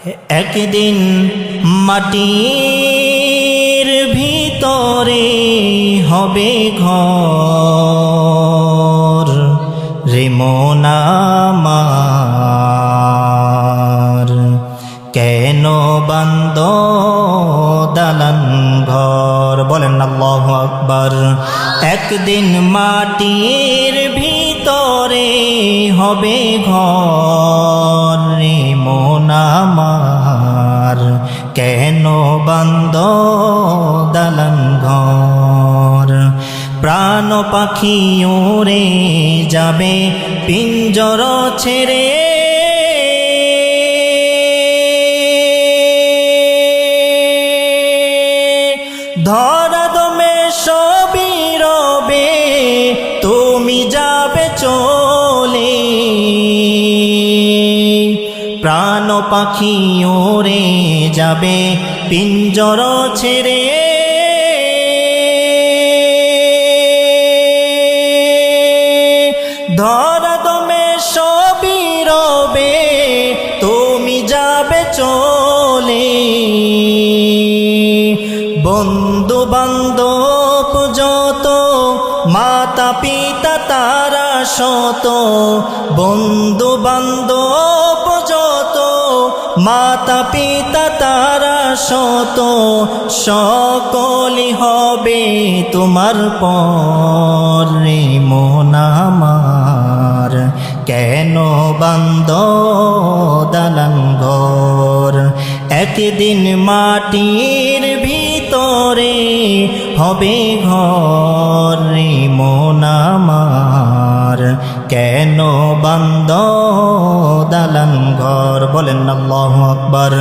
একদিন মাটির ভিতরে হবে ঘর রে মন আমার, কেন বান্দ দালান ঘর? বলেন আল্লাহু আকবার। একদিন মাটির ভিতরে হবে ঘর রে মন আমার, কেন বান্দ দালান ঘর? প্রাণ পাখি উড়ে যাবে পিঞ্জর ছেড়ে, ধরা দমে সবই রবে, তুমি যাবে চলে। প্রাণ পাখি উড়ে যাবে পিঞ্জর ছেড়ে, ধরা দমে সবই রবে, তুমি যাবে চলে। বন্ধু বান্ধব যত, মাতা পিতা তারা শত, বন্ধু বান্ধব যত, মাতা পিতা তারা শত, সকলই হবে তোমার পর রে মন আমার, কেন বান্দ দালান ঘর? একদিন মাটির ভিতরে হবে ঘর রে মন আমার, কেন বান্দ দালান ঘর? বলেন আল্লাহু আকবার।